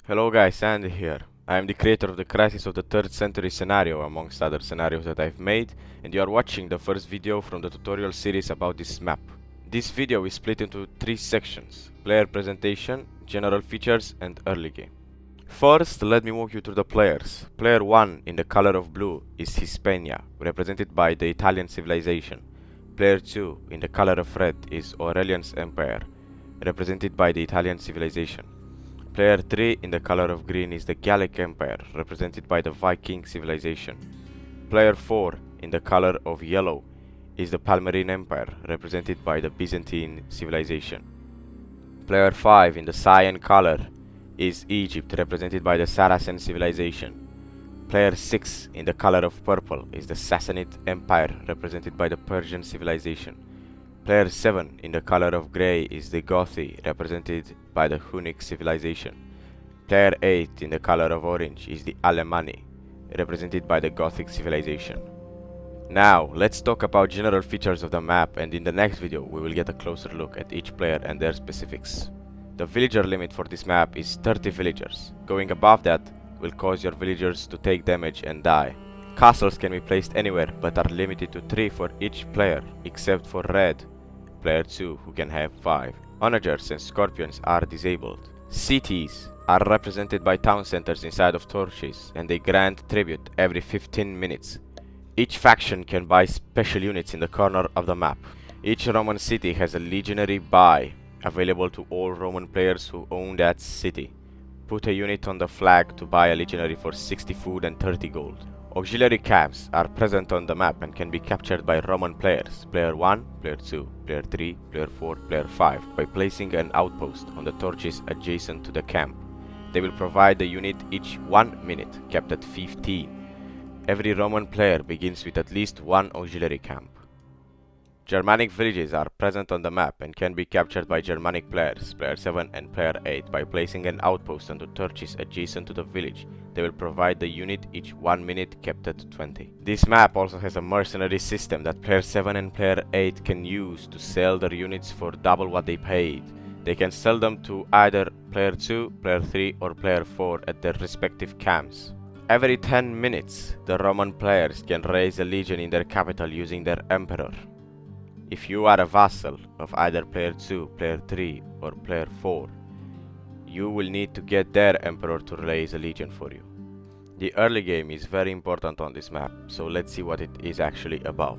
Hello guys, Andy here. I am the creator of the Crisis of the Third Century scenario, amongst other scenarios that I've made, and you are watching the first video from the tutorial series about this map. This video is split into 3 sections: player presentation, general features, and early game. First, let me walk you through the players. Player 1 in the color of blue is Hispania, represented by the Italian civilization. Player 2 in the color of red is Aurelian's Empire, represented by the Italian civilization. Player 3 in the color of green is the Gallic Empire, represented by the Viking civilization. Player 4 in the color of yellow is the Palmyrene Empire, represented by the Byzantine civilization. Player 5 in the cyan color is Egypt, represented by the Saracen civilization. Player 6 in the color of purple is the Sassanid Empire, represented by the Persian civilization. Player 7 in the color of grey is the Gothi, represented by the Hunnic civilization. Player 8 in the color of orange is the Alemanni, represented by the Gothic civilization. Now, let's talk about general features of the map, and in the next video we will get a closer look at each player and their specifics. The villager limit for this map is 30 villagers. Going above that will cause your villagers to take damage and die. Castles can be placed anywhere but are limited to 3 for each player, except for red, player 2, who can have 5. Onagers and scorpions are disabled. Cities are represented by town centers inside of torches, and they grant tribute every 15 minutes. Each faction can buy special units in the corner of the map. Each Roman city has a legionary buy available to all Roman players who own that city. Put a unit on the flag to buy a legionary for 60 food and 30 gold. Auxiliary camps are present on the map and can be captured by Roman players, player 1, player 2, player 3, player 4, player 5, by placing an outpost on the torches adjacent to the camp. They will provide the unit each 1 minute, capped at 15. Every Roman player begins with at least 1 auxiliary camp. Germanic villages are present on the map and can be captured by Germanic players, player 7 and player 8, by placing an outpost on the torches adjacent to the village. They will provide the unit each 1 minute, capped at 20. This map also has a mercenary system that player 7 and player 8 can use to sell their units for double what they paid. They can sell them to either player 2, player 3 or player 4 at their respective camps. Every 10 minutes, the Roman players can raise a legion in their capital using their emperor. If you are a vassal of either player 2, player 3 or player 4, you will need to get their emperor to raise a legion for you. The early game is very important on this map, so let's see what it is actually about.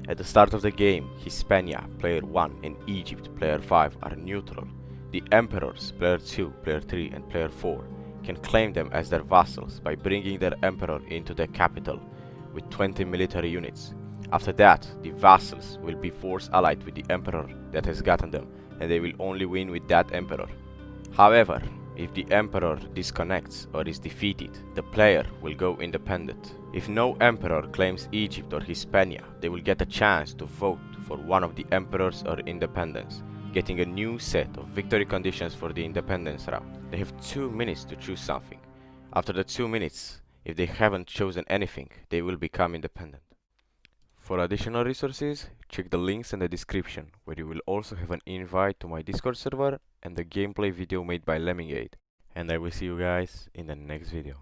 At the start of the game, Hispania, player 1, and Egypt, player 5, are neutral. The emperors, player 2, player 3 and player 4, can claim them as their vassals by bringing their emperor into the capital with 20 military units. After that, the vassals will be force allied with the emperor that has gotten them, and they will only win with that emperor. However, if the emperor disconnects or is defeated, the player will go independent. If no emperor claims Egypt or Hispania, they will get a chance to vote for one of the emperors or independence, getting a new set of victory conditions for the independence route. They have 2 minutes to choose something. After the 2 minutes, if they haven't chosen anything, they will become independent. For additional resources, check the links in the description, where you will also have an invite to my Discord server and the gameplay video made by Lemmingade. And I will see you guys in the next video.